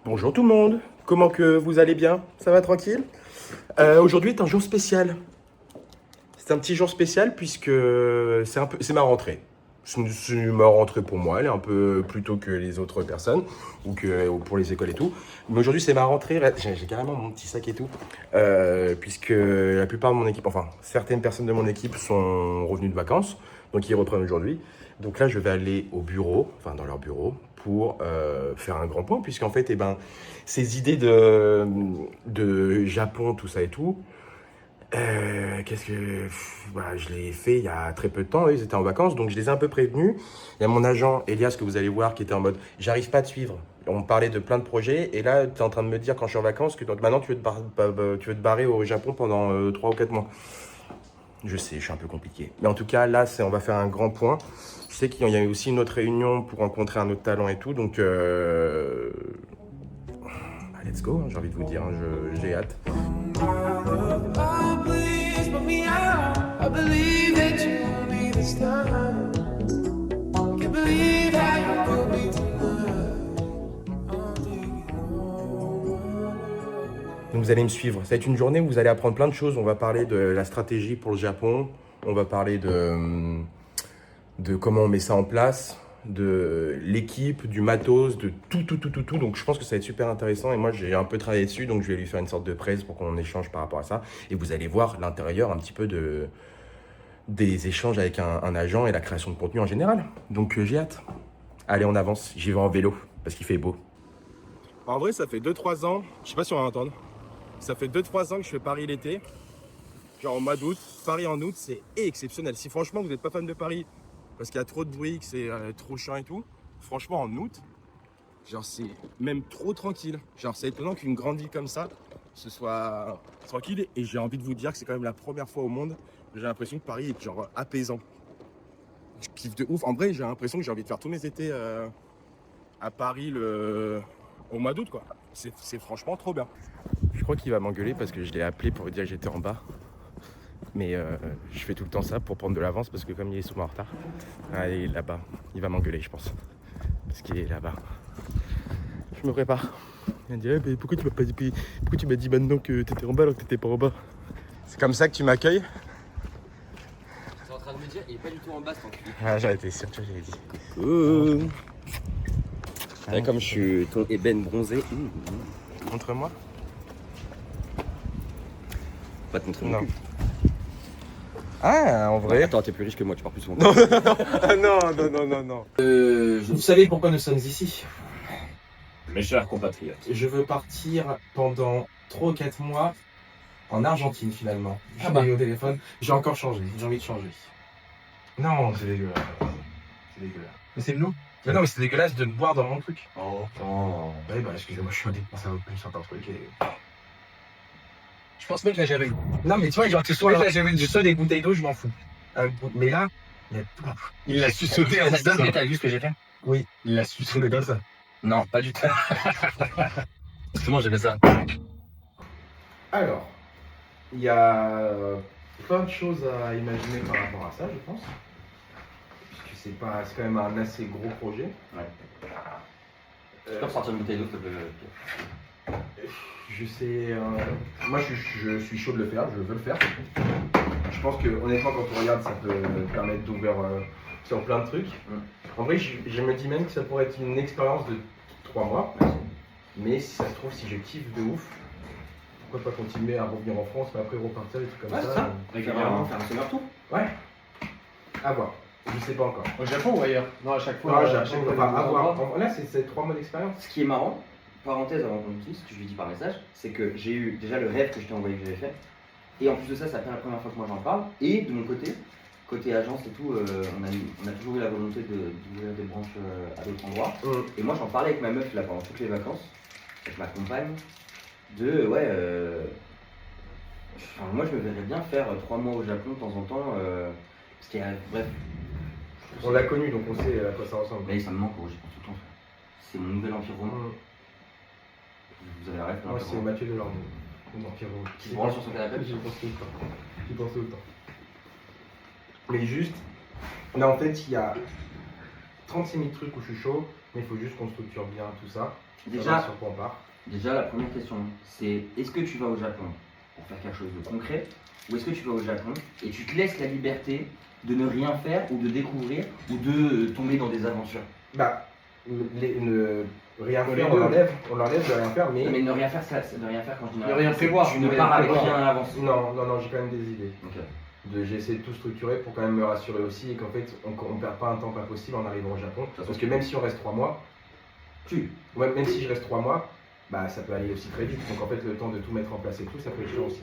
Bonjour tout le monde, comment que vous allez bien? Ça va tranquille? Aujourd'hui est un jour spécial. C'est un petit jour spécial puisque c'est ma rentrée. C'est ma rentrée pour moi, elle est un peu plus tôt que les autres personnes ou pour les écoles et tout. Mais aujourd'hui c'est ma rentrée, j'ai carrément mon petit sac et tout, puisque la plupart de mon équipe, enfin certaines personnes de mon équipe sont revenues de vacances, donc ils reprennent aujourd'hui. Donc là je vais aller au bureau, enfin dans leur bureau, pour faire un grand point, puisqu'en fait, eh ben, ces idées de Japon, tout ça et tout, voilà, je l'ai fait il y a très peu de temps, ils étaient en vacances, donc je les ai un peu prévenus. Il y a mon agent, Elias, que vous allez voir, qui était en mode, j'arrive pas à te suivre. On me parlait de plein de projets, et là, tu es en train de me dire, quand je suis en vacances, que donc, maintenant, tu veux te barrer au Japon pendant 3 ou 4 mois. Je sais, je suis un peu compliqué. Mais en tout cas, là, on va faire un grand point. Je sais qu'il y a eu aussi une autre réunion pour rencontrer un autre talent et tout, donc let's go, hein, j'ai envie de vous dire, hein, j'ai hâte. Donc vous allez me suivre. Ça va être une journée où vous allez apprendre plein de choses. On va parler de la stratégie pour le Japon, on va parler de comment on met ça en place, de l'équipe, du matos, de tout. Donc je pense que ça va être super intéressant et moi j'ai un peu travaillé dessus, donc je vais lui faire une sorte de presse pour qu'on échange par rapport à ça. Et vous allez voir l'intérieur un petit peu des échanges avec un agent et la création de contenu en général. Donc j'ai hâte. Allez, on avance, j'y vais en vélo parce qu'il fait beau. En vrai, ça fait 2-3 ans, je sais pas si on va entendre, ça fait 2-3 ans que je fais Paris l'été, genre en mois d'août. Paris en août, c'est exceptionnel. Si franchement vous n'êtes pas fan de Paris, parce qu'il y a trop de bruit, que c'est trop chiant et tout, franchement en août, genre c'est même trop tranquille. Genre c'est étonnant qu'une grande ville comme ça, ce soit tranquille. Et j'ai envie de vous dire que c'est quand même la première fois au monde que j'ai l'impression que Paris est genre apaisant. Je kiffe de ouf. En vrai, j'ai l'impression que j'ai envie de faire tous mes étés à Paris au mois d'août, quoi. C'est franchement trop bien. Je crois qu'il va m'engueuler parce que je l'ai appelé pour lui dire que j'étais en bas. Mais je fais tout le temps ça pour prendre de l'avance parce que comme il est souvent en retard, il est là-bas. Il va m'engueuler, je pense. Parce qu'il est là-bas. Je me prépare. Il me dit mais pourquoi tu m'as dit maintenant que t'étais en bas alors que t'étais pas en bas? C'est comme ça que tu m'accueilles? T'es en train de me dire, il est pas du tout en bas cet enculé. Ah, j'aurais été sûr que j'avais dit. Là, comme je suis ton ébène bronzé. Montre-moi. Pas te montrer Non. mon cul. Ah, en vrai. Attends, t'es plus riche que moi, tu pars plus souvent. Non. Vous savez pourquoi nous sommes ici? Mes chers compatriotes. Je veux partir pendant 3 ou 4 mois en Argentine finalement. Je bah. l'ai eu au téléphone, j'ai encore changé, j'ai envie de changer. Non, c'est dégueulasse. C'est dégueulasse. Mais c'est nous. Mais non, mais c'est dégueulasse de boire dans mon truc. Oh. Ouais, bah excusez-moi, je suis indépendant, ça un truc et... Je pense même que j'ai jamais eu. Non, mais tu vois, genre, que ce soit, Ouais, j'avais une- que ce soit des bouteilles d'eau, je m'en fous. Mais là, il y a tout. Il l'a su sauter en T'as dedans. vu ce que j'ai fait? Oui. Il l'a su sauter comme ça. Non, pas du tout. Justement, j'ai fait ça. Alors, il y a plein de choses à imaginer par rapport à ça, je pense. Puisque c'est quand même un assez gros projet. Ouais. Tu peux ressortir une bouteille d'eau, s'il te plaît. Je sais, moi je suis chaud de le faire, je veux le faire. Je pense que honnêtement quand on regarde ça peut permettre d'ouvrir sur plein de trucs. En vrai je me dis même que ça pourrait être une expérience de 3 mois. Mais si ça se trouve si je kiffe de ouf, pourquoi pas continuer à revenir en France mais après repartir des trucs comme Ouais, c'est ça. ça. Régulièrement, faire un summer tour. Ouais. À voir. Je sais pas encore. Au Japon ou ailleurs? Non, à chaque fois. Non, j'ai enfin, à voir. Là c'est 3 mois d'expérience. Ce qui est marrant, parenthèse avant qu'on utilise, ce que je lui dis par message, c'est que j'ai eu déjà le rêve que je t'ai envoyé que j'avais fait. Et en plus de ça, ça fait la première fois que moi j'en parle. Et de mon côté agence et tout, on a toujours eu la volonté d'ouvrir des branches à d'autres endroits. Et moi j'en parlais avec ma meuf là pendant toutes les vacances, avec ma compagne, de ouais. Enfin, moi je me verrais bien faire 3 mois au Japon de temps en temps. Parce qu'il y a. Bref. On l'a connu donc on sait à quoi ça ressemble. Mais ça me manque, j'y pense tout le temps. C'est mon nouvel empire romain. Vous avez arrêté Moi c'est Mathieu Delorme. Mon empire romain. Qui se branle sur son canapé. J'y pense tout le temps. J'y pense tout le temps. Mais juste, là en fait il y a 36 000 trucs où je suis chaud, mais il faut juste qu'on structure bien tout ça. Déjà, sur quoi on part. Déjà, la première question, c'est est-ce que tu vas au Japon pour faire quelque chose de concret ou est-ce que tu vas au Japon et tu te laisses la liberté de ne rien faire ou de découvrir ou de tomber dans des aventures? Bah, rien Les faire, deux. on l'enlève de rien faire, mais. Mais ne rien faire, c'est ne rien faire quand je dis Ne rien prévoir. Tu ne Ne pars rien avec prévoir. rien à l'avance. Non, j'ai quand même des idées. Ok. J'ai essayé de tout structurer pour quand même me rassurer aussi et qu'en fait, on ne perd pas un temps pas possible en arrivant au Japon. Parce que même si on reste 3 mois, même si je reste 3 mois, bah, ça peut aller aussi très vite. Donc en fait, le temps de tout mettre en place et tout, ça peut être chiant aussi.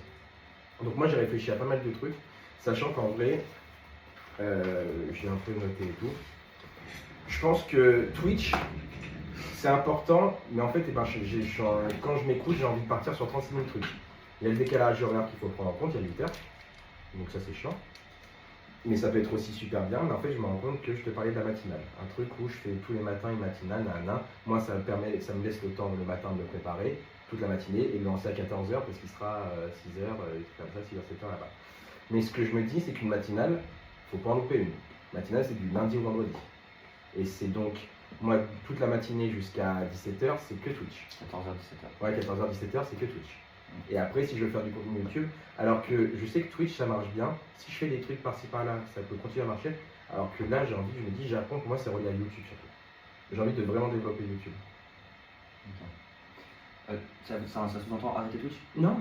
Donc moi, j'ai réfléchi à pas mal de trucs, sachant qu'en vrai, j'ai un peu noté et tout. Je pense que Twitch, c'est important, mais en fait, quand je m'écoute, j'ai envie de partir sur 36 000 trucs. Il y a le décalage horaire qu'il faut prendre en compte, il y a 8 heures, donc ça c'est chiant. Mais ça peut être aussi super bien, mais en fait je me rends compte que je te parlais de la matinale. Un truc où je fais tous les matins une matinale, Moi ça me laisse le temps le matin de me préparer, toute la matinée, et de lancer à 14h parce qu'il sera 6h, comme ça, 6h, 7h là-bas. Mais ce que je me dis, c'est qu'une matinale, faut pas en louper une. Matinale, c'est du lundi au vendredi. Et c'est donc, moi, toute la matinée jusqu'à 17h, c'est que Twitch. 14h, 17h. Ouais, 14h, 17h, c'est que Twitch. Et après, si je veux faire du contenu YouTube, alors que je sais que Twitch, ça marche bien. Si je fais des trucs par-ci par-là, ça peut continuer à marcher. Alors que là, je me dis, Japon, pour moi, c'est relié à YouTube surtout. J'ai envie de vraiment développer YouTube. Ça sous-entend arrêter Twitch? Non,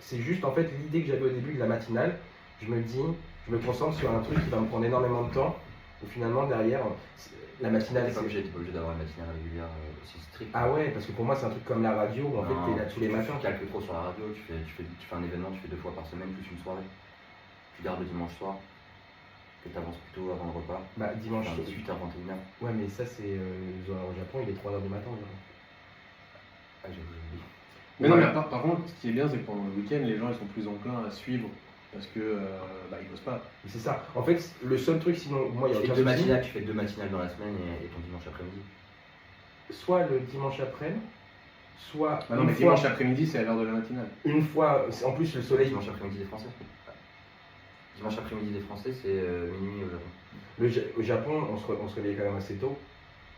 c'est juste en fait l'idée que j'avais au début de la matinale. Je me dis, je me concentre sur un truc qui va me prendre énormément de temps. Ou finalement, derrière, la matinale, T'es pas obligé d'avoir une matinale régulière aussi stricte. Ah ouais, parce que pour moi, c'est un truc comme la radio où en fait, t'es là tous les matins. Tu calques trop sur la radio, tu fais un événement, tu fais 2 fois par semaine, plus une soirée. Tu gardes le dimanche soir, que tu avances plutôt avant le repas. Bah, dimanche. 18h, 21h. Ouais, mais ça, c'est au Japon, il est 3h du matin environ. Ah, j'ai oublié. Mais non, mais par contre, ce qui est bien, c'est que pendant le week-end, les gens ils sont plus enclins à suivre parce que ils bossent pas. C'est ça. En fait, le seul truc, sinon, moi, il y a Tu aucun fais 2 souci. matinales, tu fais 2 matinales dans la semaine et ton dimanche après-midi. Soit le dimanche après-midi, soit. Ah non, mais dimanche après-midi, c'est à l'heure de la matinale. Une fois, en plus, le soleil. Dimanche après-midi des Français. Dimanche après-midi des Français, c'est minuit au Japon. Au Japon, on se réveille quand même assez tôt.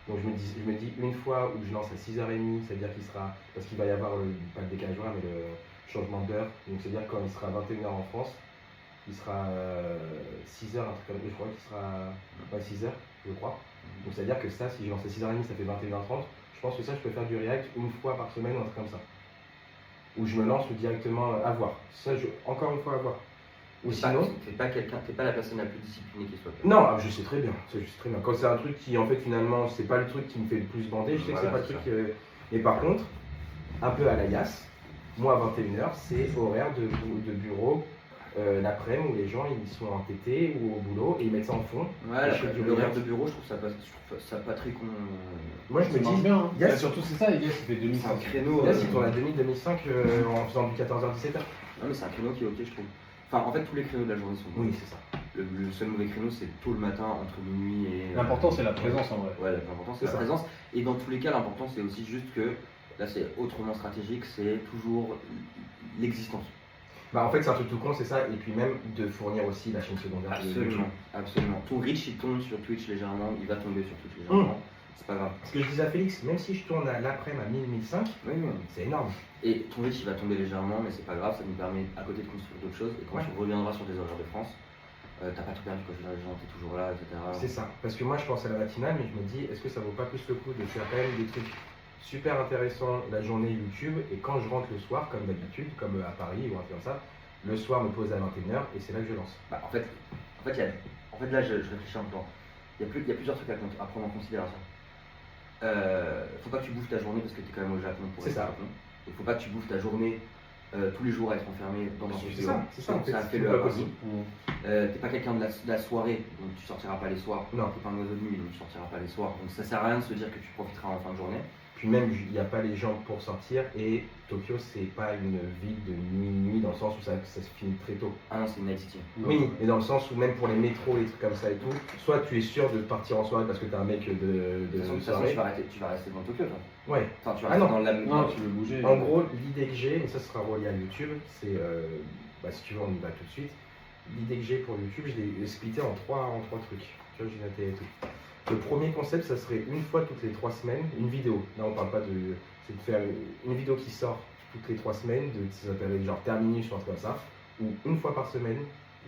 Donc je me dis une fois où je lance à 6h30, c'est-à-dire qu'il sera. Parce qu'il va y avoir pas le décalage horaire, mais le changement d'heure. Donc c'est-à-dire quand il sera 21h en France, il sera 6h, un truc comme ça. Je crois qu'il sera. Ouais, 6h, je crois. Donc c'est-à-dire que ça, si je lance à 6h30, ça fait 21h30. Je pense que ça, je peux faire du react une fois par semaine ou un truc comme ça. Où je me lance directement à voir. Ça, encore une fois, à voir. Ou sinon. T'es pas la personne la plus disciplinée qui soit. Non, je sais très bien. Quand c'est un truc qui, en fait, finalement, c'est pas le truc qui me fait le plus bander, je sais que c'est pas le truc. Mais par contre, un peu à la Yass, moi à 21h, c'est horaire de bureau l'après-midi où les gens ils sont en TT ou au boulot et ils mettent ça en fond. Ouais, l'horaire de bureau, je trouve ça pas très con. Moi je me dis, bien. Hein. Yes. Surtout c'est ça, les gars, ça fait 2000. C'est un créneau. Yass il tourne à 2000-2005 en faisant du 14h-17h. Non, mais c'est un créneau qui est ok, je trouve. Enfin, en fait, tous les créneaux de la journée sont bons. Oui, c'est ça. Le seul mauvais créneau, c'est tôt le matin, entre minuit et. L'important, c'est la présence en vrai. Ouais, l'important, c'est C'est la ça. présence. Et dans tous les cas, l'important, c'est aussi juste que, là, c'est autrement stratégique, c'est toujours l'existence. Bah en fait c'est un truc tout con, c'est ça, et puis même de fournir aussi la chaîne secondaire. Absolument, absolument. Ton reach, il tombe sur Twitch légèrement, il va tomber sur Twitch légèrement. C'est pas grave. Ce que je disais à Félix, même si je tourne à l'après-midi à 1000-1005, Oui. c'est énorme. Et ton reach, il va tomber légèrement, mais c'est pas grave, ça nous permet à côté de construire d'autres choses. Et quand tu reviendras sur des horaires de France, t'as pas tout perdu, quoi. Je veux dire, les gens, t'es toujours là, etc. C'est ça. Parce que moi je pense à la matinale, mais je me dis, est-ce que ça vaut pas plus le coup de faire quand même des trucs super intéressants la journée YouTube, et quand je rentre le soir, comme d'habitude, comme à Paris ou un truc comme ça, le soir me pose à 21h et c'est là que je lance. Bah, en fait là, je réfléchis un peu. Il y a plusieurs trucs à prendre en considération. Faut pas que tu bouffes ta journée parce que tu es quand même au Japon pour C'est être au ça. Japon. Il faut pas que tu bouffes ta journée tous les jours à être enfermé dans ton studio. C'est ça en fait. Ça c'est fait pas le possible. T'es pas quelqu'un de la soirée, donc tu sortiras pas les soirs. Non. T'es pas un oiseau de nuit, donc tu sortiras pas les soirs. Donc ça sert à rien de se dire que tu profiteras en fin de journée. Puis même, il n'y a pas les gens pour sortir, et Tokyo, c'est pas une ville de nuit dans le sens où ça se finit très tôt. Ah non, c'est une night city. Oui, mais dans le sens où même pour les métros, les trucs comme ça et tout, soit tu es sûr de partir en soirée parce que t'es un mec de De toute façon, soirée. tu vas rester dans Tokyo, toi. Ouais. Enfin, tu vas Ah rester non. dans la. Non, tu veux bouger. En gros, l'idée que j'ai, et ça sera relié à YouTube, c'est, si tu veux, on y va tout de suite. L'idée que j'ai pour YouTube, je l'ai splitté en trois trucs. Tu vois, j'ai noté et tout. Le premier concept, ça serait une fois toutes les 3 semaines, une vidéo. Là, on parle pas de. C'est de faire une vidéo qui sort toutes les 3 semaines, ça s'appelle genre terminus ou un truc comme ça, ou une fois par semaine,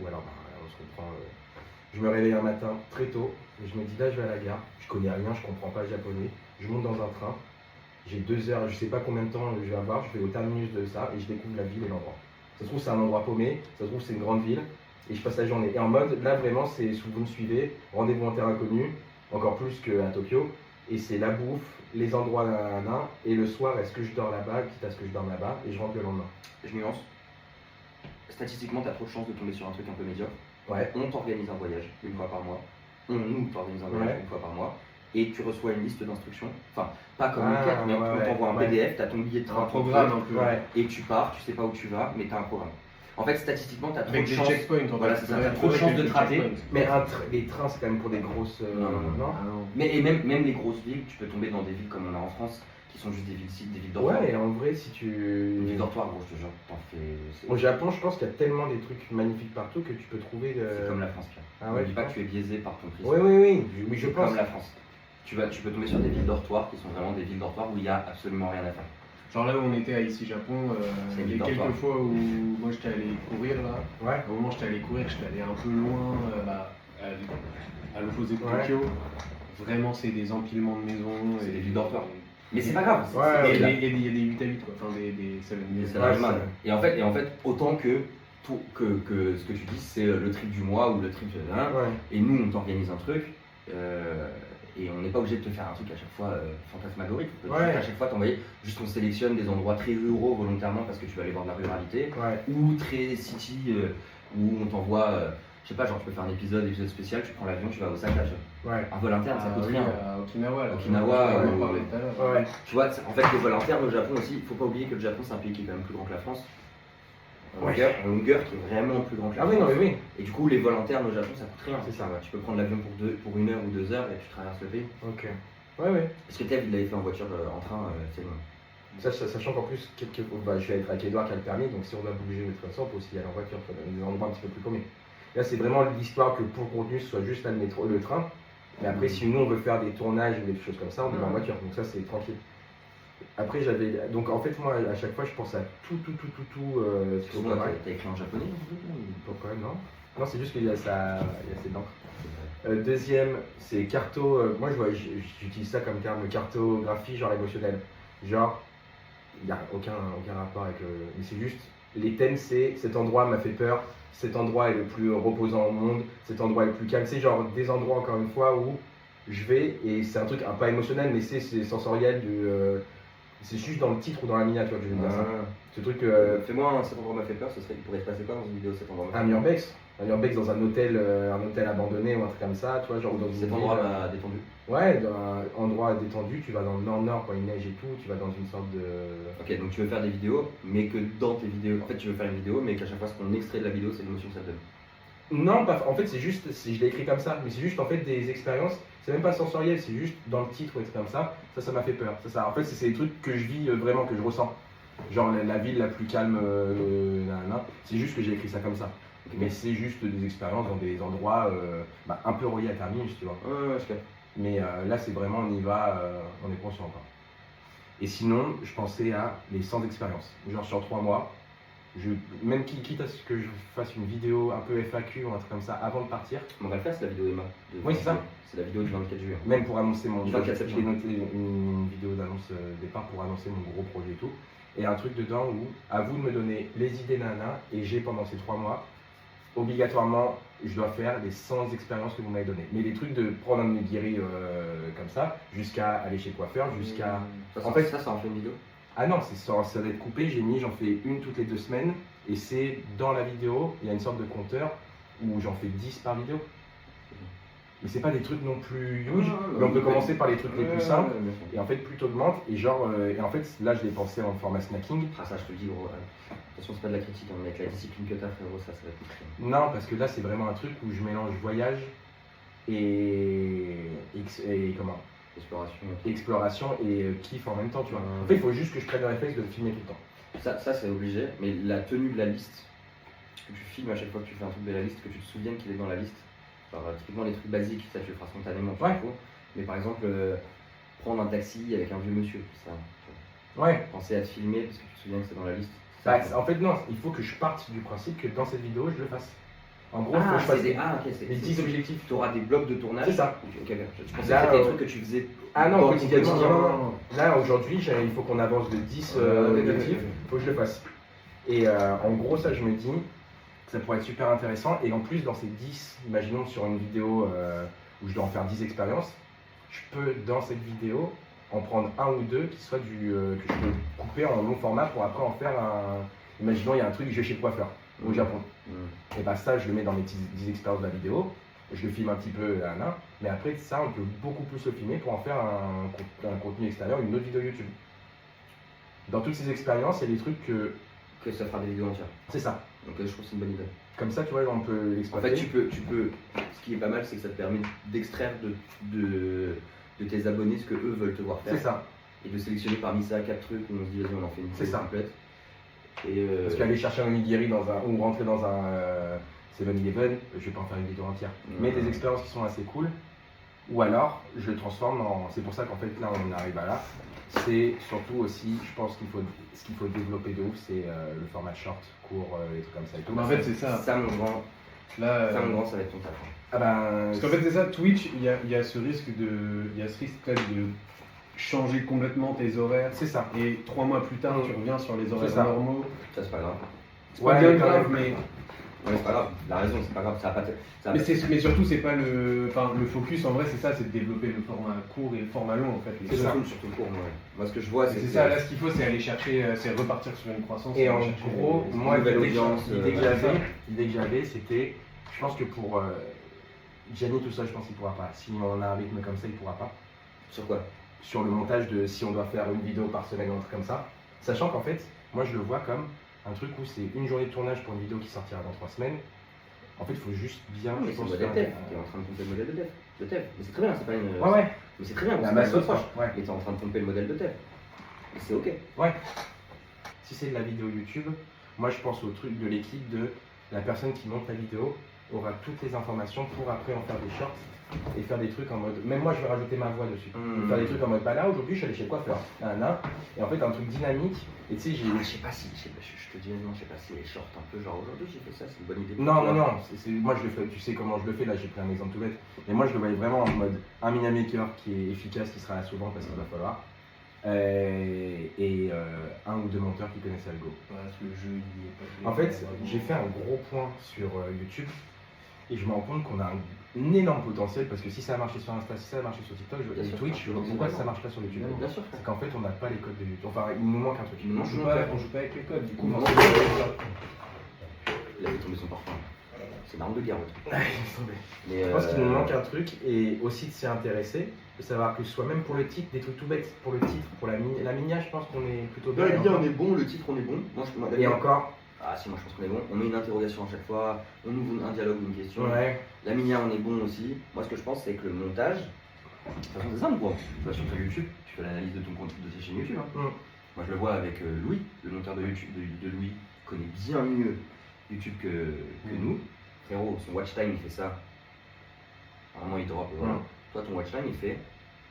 ou alors, on se comprend. Je me réveille un matin très tôt, et je me dis là, je vais à la gare, je connais rien, je comprends pas le japonais, je monte dans un train, j'ai 2 heures, je sais pas combien de temps je vais avoir, je vais au terminus de ça, et je découvre la ville et l'endroit. Ça se trouve, c'est un endroit paumé, ça se trouve, c'est une grande ville, et je passe la journée. Et en mode, là, vraiment, c'est si vous me suivez, rendez-vous en terre inconnue, encore plus qu'à Tokyo, et c'est la bouffe, les endroits, nanana, et le soir, est-ce que je dors là-bas, quitte à ce que je dorme là-bas, et je rentre le lendemain. Je nuance. Statistiquement, t'as trop de chances de tomber sur un truc un peu médiocre. Ouais. On t'organise un voyage une fois par mois. Nous t'organise un voyage une fois par mois. Et tu reçois une liste d'instructions. Enfin, pas comme une carte, mais on t'envoie un PDF, t'as ton billet de train, Un programme un peu. Ouais. et tu pars, tu sais pas où tu vas, mais t'as un programme. En fait, statistiquement, t'as trop Avec de des chances. checkpoints, en fait. Voilà, c'est ça, Ouais, t'as trop de chances de te rater. checkpoints. Mais les trains, c'est quand même pour des grosses. Non. Ah non. Mais et même les grosses villes, tu peux tomber dans des villes comme on a en France, qui sont juste des villes-cibles, des villes dortoirs. Ouais, et en vrai, si Des tu. villes dortoirs, gros, je te jure, t'en fais. Au Japon, je pense qu'il y a tellement des trucs magnifiques partout que tu peux trouver. C'est comme la France, Pierre. Ah ouais, N'oublie tu pas penses que tu es biaisé par ton prisme. Oui, je C'est pense. comme la France. Tu peux tomber sur des villes dortoirs qui sont vraiment des villes dortoirs où il n'y a absolument rien à faire. Genre là où on était à ici Japon, C'est les une quelques dortoir. fois où moi j'étais allé courir là, Ouais. au moment où j'étais allé courir, j'étais allé un peu loin à l'opposé de Ouais. Tokyo. Vraiment c'est des empilements de maisons. C'est et- des villes dortoirs. Mais c'est pas grave. Ouais, Et c'est- il y a des 8 à 8 quoi, enfin des 7 c'est Ouais, la même. c'est- Et en fait, autant que ce que tu dis, c'est le trip du mois ou le trip de Ouais. et nous on t'organise un truc. Et on n'est pas obligé de te faire un truc à chaque fois fantasmagorique. On peut Ouais. juste à chaque fois t'envoyer, juste on sélectionne des endroits très ruraux volontairement parce que tu vas aller voir de la ruralité, Ouais. ou très city où on t'envoie, je sais pas, genre tu peux faire un épisode spécial, tu prends l'avion, tu vas à Osaka, tu vois. Ouais. Un vol interne ça coûte rien. À Okinawa là. Okinawa, on en parlait tout à l'heure. Ouais. Tu vois, en fait, les vols internes au Japon aussi, il faut pas oublier que le Japon c'est un pays qui est quand même plus grand que la France. Ouais. Un longueur qui est vraiment plus grand que la Ah France. oui, non, mais oui. Et du coup, les vols internes au Japon ça coûte rien. C'est ça. Tu peux prendre l'avion pour 1 heure ou 2 heures et tu traverses le pays. Ok. Ouais. Parce que Tev, il l'avait fait en voiture, en train, c'est loin. Sachant qu'en plus, je vais être avec Edouard qui a le permis, donc si on doit bouger de toute façon, on peut aussi y aller en voiture, tu vois, dans des endroits un petit peu plus paumés. Là, c'est vraiment l'histoire que pour le contenu, ce soit juste là, le train. Mais après, si nous, on veut faire des tournages ou des choses comme ça, on y va en voiture. Donc ça, c'est tranquille. Après, donc en fait, moi, à chaque fois, je pense à tout. Sur Toi, le travail. t'as écrit en japonais Pourquoi non? Non, c'est juste qu'il y a assez d'encre. Deuxième, c'est moi, j'utilise ça comme terme cartographie, genre émotionnelle. Genre, il n'y a aucun rapport avec mais c'est juste, les thèmes, c'est cet endroit m'a fait peur, cet endroit est le plus reposant au monde, cet endroit est le plus calme. C'est genre des endroits, encore une fois, où je vais, et c'est un truc pas émotionnel, mais c'est sensoriel, c'est juste dans le titre ou dans la miniature que je veux dire ça. Ce truc. Fais-moi cet endroit m'a fait peur, il pourrait se passer quoi dans une vidéo cet endroit m'a fait Un peur urbex dans un hôtel abandonné ou un truc comme ça, tu vois, genre dans une Cet endroit m'a détendu. Ouais, dans un endroit détendu, tu vas dans le nord quand il neige et tout, tu vas dans une sorte de. Ok, donc tu veux faire des vidéos, mais que dans tes vidéos, en fait tu veux faire une vidéo, mais qu'à chaque fois ce qu'on extrait de la vidéo, c'est l'émotion que ça te donne. Non, en fait c'est juste, je l'ai écrit comme ça, mais c'est juste en fait des expériences, c'est même pas sensoriel, c'est juste dans le titre ou des trucs comme ça, ça m'a fait peur. En fait c'est des trucs que je vis vraiment, que je ressens. Genre la ville la plus calme, c'est juste que j'ai écrit ça comme ça. Mais c'est juste des expériences dans des endroits un peu reliés à Terminus, tu vois. Ouais, je sais. Mais là, c'est vraiment, on y va, on est conscient. Quoi. Et sinon, je pensais à les 100 expériences. Genre sur 3 mois, même quitte à ce que je fasse une vidéo un peu FAQ ou un truc comme ça avant de partir. On va le faire, c'est la vidéo Emma. Oui, c'est ça. C'est la vidéo du 24 juillet. Même pour annoncer mon. Du 24 J'ai septembre. noté une vidéo d'annonce départ pour annoncer mon gros projet et tout. Et un truc dedans où, à vous de me donner les idées nana, et j'ai pendant ces 3 mois, obligatoirement, je dois faire les 100 expériences que vous m'avez données. Mais les trucs de prendre un nigiri comme ça, jusqu'à aller chez le coiffeur, jusqu'à. En fait, ça en fait une vidéo. Ah non, ça va être coupé, j'en fais une toutes les 2 semaines, et c'est dans la vidéo, il y a une sorte de compteur où j'en fais 10 par vidéo. Mais c'est pas des trucs non plus huge, mais on peut commencer par les trucs les plus simples, et en fait plus t'augmentes, et en fait là je l'ai pensé en format snacking. Ah ça je te le dis gros, attention c'est pas de la critique, hein, mais avec la discipline que t'as frérot, ça va être compliqué. Non, parce que là c'est vraiment un truc où je mélange voyage et comment exploration et kiff en même temps, tu vois. En fait il faut juste que je prenne le réflexe de le filmer tout le temps. Ça c'est obligé, mais la tenue de la liste, que tu filmes à chaque fois que tu fais un truc de la liste, que tu te souviennes qu'il est dans la liste. Genre, typiquement les trucs basiques, ça tu le feras spontanément, tu Ouais. t'en fous. Mais par exemple, prendre un taxi avec un vieux monsieur, ça. Ouais. Penser à te filmer parce que tu te souviens que c'est dans la liste. Bah, en fait, non, il faut que je parte du principe que dans cette vidéo, je le fasse. En gros, il faut que Ah, je fasse ok, les 10 objectifs. Tu auras des blocs de tournage. C'est ça. Ok, je pensais Là, que c'était des trucs que tu faisais. Ah non, dans ton quotidiennement, quotidien. non. Là, aujourd'hui, il faut qu'on avance de 10 objectifs, il faut que je le fasse. Et en gros, ça, je me dis que ça pourrait être super intéressant. Et en plus, dans ces 10, imaginons sur une vidéo où je dois en faire 10 expériences, je peux, dans cette vidéo, en prendre un ou deux qui soient que je peux couper en long format pour après en faire un. Imaginons, il y a un truc, je vais chez le coiffeur au Japon. Et bah, ça, je le mets dans mes 10 expériences de la vidéo. Je le filme un petit peu à l'un, mais après ça, on peut beaucoup plus le filmer pour en faire un contenu extérieur, une autre vidéo YouTube. Dans toutes ces expériences, il y a des trucs que. Que ça fera des vidéos entières. C'est ça. Donc je trouve que c'est une bonne idée. Comme ça, tu vois, on peut En l'exploiter. fait, tu peux. Ce qui est pas mal, c'est que ça te permet d'extraire de tes abonnés ce que eux veulent te voir faire. C'est ça. Et de sélectionner parmi ça 4 trucs où on se dit, vas-y, on en fait une C'est série ça. complète. Et Parce qu'aller chercher un onigiri ou rentrer dans un 7-Eleven, je vais pas en faire une vidéo entière. Mais des expériences qui sont assez cool. Ou alors, je le transforme en. C'est pour ça qu'en fait, là, on arrive à là. C'est surtout aussi, je pense ce qu'il faut développer de ouf, c'est le format short, court, les trucs comme ça et tout. En fait, c'est ça. Ça, mon grand, Là, ça, mon grand, ça va être ton taf. Ah ben. parce qu'en fait, c'est ça, Twitch, il y a ce risque de changer complètement tes horaires. C'est ça. Et 3 mois plus tard, tu reviens sur les C'est horaires ça. normaux. Ça, c'est pas grave. C'est pas bien grave, mais. Ouais, c'est pas grave. La raison, c'est pas grave. Ça va pas ça va Mais, pas- mais surtout, c'est pas le. Enfin, le focus en vrai, c'est ça, c'est de développer le format court et le format long en fait. C'est ça. surtout court, moi. Moi, ce que je vois, c'est C'est que ça, là, ce qu'il faut, c'est aller chercher, c'est repartir sur une croissance. Et aller en chercher gros, des- moi, nouvelle l'idée audience, que j'avais, c'était, je pense que pour Gianni, tout ça, je pense qu'il pourra pas. Si on a un rythme comme ça, il pourra pas. Sur quoi? Sur le montage de si on doit faire une vidéo par semaine ou un truc comme ça. Sachant qu'en fait, moi, je le vois comme un truc où c'est une journée de tournage pour une vidéo qui sortira dans 3 semaines. En fait, il faut juste bien. Non, mais je c'est le pense, modèle faire- dev. T'es en train de pomper le modèle de dev. De dev. Mais c'est très bien, c'est pas une. Ouais, ouais. Mais c'est très bien, La c'est masse pas une proche. reproche. Ouais. Mais t'es en train de pomper le modèle de dev. Et c'est ok. Si c'est de la vidéo YouTube, moi, je pense au truc de l'équipe de la personne qui monte la vidéo aura toutes les informations pour après en faire des shorts et faire des trucs en mode. Même moi, je vais rajouter ma voix dessus. Faire des trucs en mode, bah là, aujourd'hui, je suis allé chez le coiffeur. Et en fait, un truc dynamique. Et tu sais, Je sais pas si. Je te dis non, je sais pas si les shorts un peu genre aujourd'hui j'ai fait ça, c'est une bonne idée. Non, non, non, moi je le fais, tu sais comment je le fais, là j'ai pris un exemple tout bête, mais moi je le voyais vraiment en mode un mini maker qui est efficace, qui sera là souvent parce qu'il va falloir, et un ou deux monteurs qui connaissent Algo. Voilà, le jeu, il est pas. En fait, j'ai fait un gros point sur YouTube et je me rends compte qu'on a un énorme potentiel parce que si ça a marché sur Insta, si ça a marché sur TikTok, Bien et sûr, Twitch, bien sûr. pourquoi ça marche pas sur YouTube? Bien sûr, frère. C'est qu'en fait on n'a pas les codes de YouTube, enfin il nous manque un truc. Il nous On manque joue pas avec les codes, du coup. Non. forcément, Il avait tombé son parfum. C'est une arme de guerre le truc. Laisse tomber. Mais, Je pense qu'il nous manque un truc et aussi de s'y intéresser, de savoir que ce soit même pour le titre, des trucs tout bêtes, pour le titre, pour la miniage, je pense qu'on est plutôt bien. La ligne on est bon, le titre on est bon. Moi, Et encore, Ah si, moi je pense qu'on est bon. On met une interrogation à chaque fois, on ouvre un dialogue ou une question. ouais, La minière on est bon aussi. Moi ce que je pense c'est que le montage, de toute façon c'est simple quoi. Tu vas sur ton YouTube, tu fais l'analyse de ton compte de tes chaînes YouTube. Hein. Moi je le vois avec Louis, le monteur de YouTube de Louis, qui connaît bien mieux YouTube que nous. Frérot, son watch time il fait ça. Normalement il drop, voilà. Toi ton watch time il fait